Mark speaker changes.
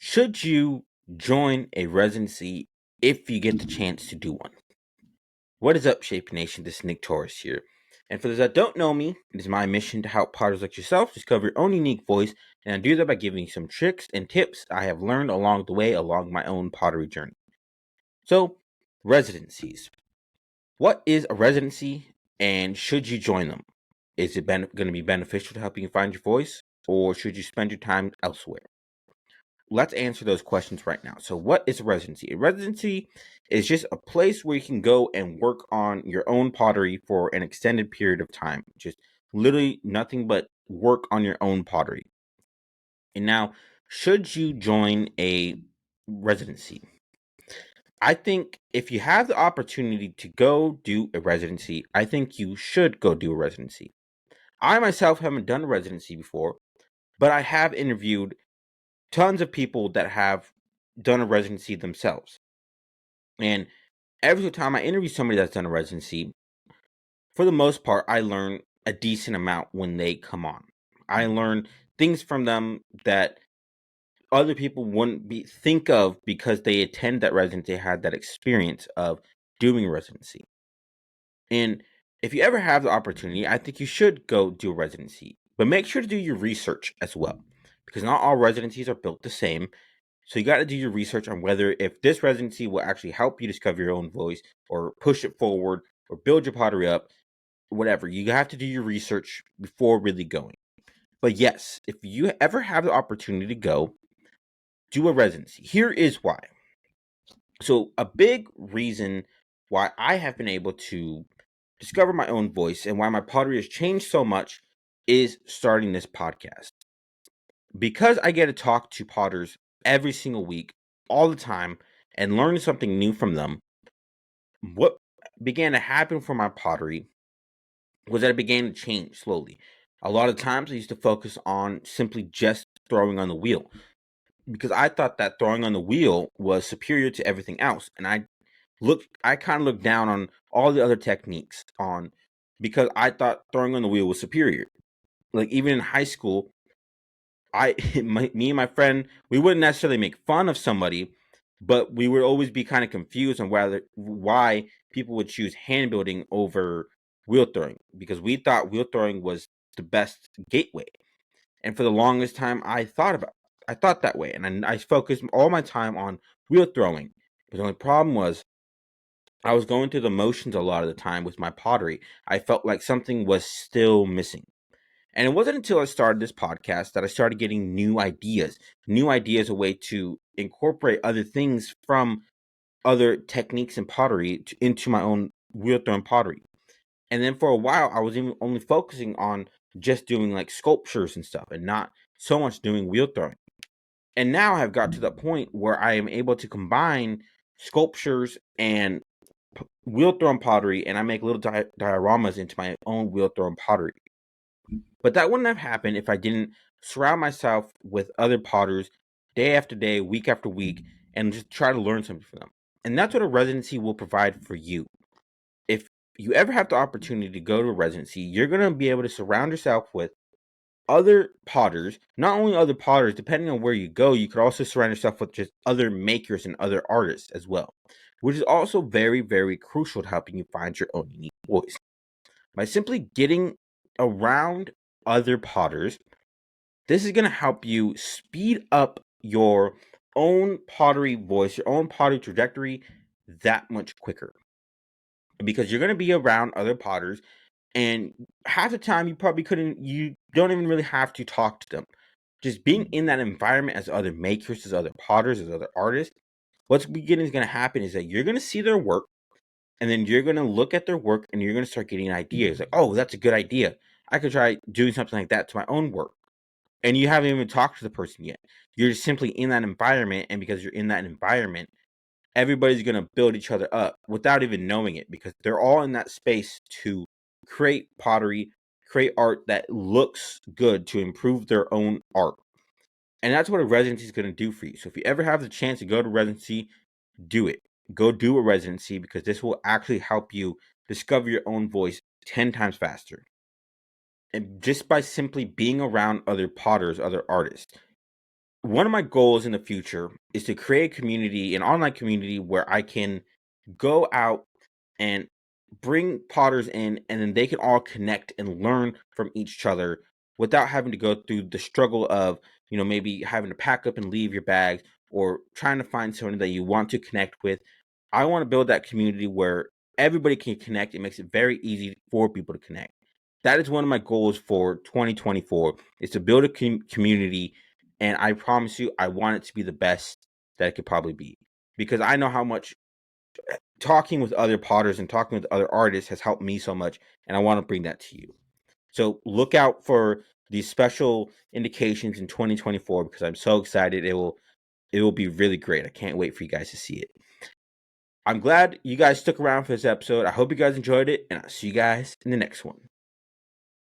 Speaker 1: Should you join a residency if you get the chance to do one? What is up, Shape Nation? This is Nic Torres here. And for those that don't know me, it is my mission to help potters like yourself discover your own unique voice, and I do that by giving you some tricks and tips I have learned along the way along my own pottery journey. So, residencies. What is a residency, and should you join them? Is it going to be beneficial to helping you find your voice, or should you spend your time elsewhere? Let's answer those questions right now. So, what is a residency? A residency is just a place where you can go and work on your own pottery for an extended period of time. Just literally nothing but work on your own pottery. And now, should you join a residency? I think if you have the opportunity to go do a residency, I think you should go do a residency. I myself haven't done a residency before, but I have interviewed tons of people that have done a residency themselves. And every time I interview somebody that's done a residency, for the most part, I learn a decent amount when they come on. I learn things from them that other people wouldn't think of because they attend that residency, had that experience of doing residency. And if you ever have the opportunity, I think you should go do a residency, but make sure to do your research as well, because not all residencies are built the same. So you got to do your research on whether if this residency will actually help you discover your own voice or push it forward or build your pottery up, whatever. You have to do your research before really going. But yes, if you ever have the opportunity to go do a residency, here is why. So a big reason why I have been able to discover my own voice and why my pottery has changed so much is starting this podcast. Because I get to talk to potters every single week, all the time, and learn something new from them, what began to happen for my pottery was that it began to change slowly. A lot of times I used to focus on simply just throwing on the wheel because I thought that throwing on the wheel was superior to everything else. And I kind of looked down on all the other techniques on because I thought throwing on the wheel was superior. Like even in high school, me and my friend, we wouldn't necessarily make fun of somebody, but we would always be kind of confused on why people would choose hand building over wheel throwing because we thought wheel throwing was the best gateway. And for the longest time, I thought that way, and I focused all my time on wheel throwing. But the only problem was I was going through the motions a lot of the time with my pottery. I felt like something was still missing. And it wasn't until I started this podcast that I started getting new ideas, a way to incorporate other things from other techniques in pottery into my own wheel thrown pottery. And then for a while, I was even only focusing on just doing like sculptures and stuff and not so much doing wheel throwing. And now I've got to the point where I am able to combine sculptures and wheel thrown pottery, and I make little dioramas into my own wheel thrown pottery. But that wouldn't have happened if I didn't surround myself with other potters day after day, week after week, and just try to learn something from them. And that's what a residency will provide for you. If you ever have the opportunity to go to a residency, you're going to be able to surround yourself with other potters, not only other potters, depending on where you go, you could also surround yourself with just other makers and other artists as well, which is also very, very crucial to helping you find your own unique voice. By simply getting around other potters, this is going to help you speed up your own pottery voice, your own pottery trajectory that much quicker. Because you're going to be around other potters, and half the time you don't even really have to talk to them. Just being in that environment as other makers, as other potters, as other artists, what's beginning is going to happen is that you're going to see their work, and then you're going to look at their work and you're going to start getting ideas like, oh, that's a good idea. I could try doing something like that to my own work. And you haven't even talked to the person yet. You're just simply in that environment. And because you're in that environment, everybody's going to build each other up without even knowing it because they're all in that space to create pottery, create art that looks good to improve their own art. And that's what a residency is going to do for you. So if you ever have the chance to go to residency, do it. Go do a residency because this will actually help you discover your own voice 10 times faster. And just by simply being around other potters, other artists. one of my goals in the future is to create a community, an online community where I can go out and bring potters in, and then they can all connect and learn from each other without having to go through the struggle of, maybe having to pack up and leave your bags or trying to find someone that you want to connect with. I want to build that community where everybody can connect. It makes it very easy for people to connect. That is one of my goals for 2024, is to build a community, and I promise you, I want it to be the best that it could probably be, because I know how much talking with other potters and talking with other artists has helped me so much, and I want to bring that to you. So look out for these special indications in 2024, because I'm so excited. It will be really great. I can't wait for you guys to see it. I'm glad you guys stuck around for this episode. I hope you guys enjoyed it, and I'll see you guys in the next one.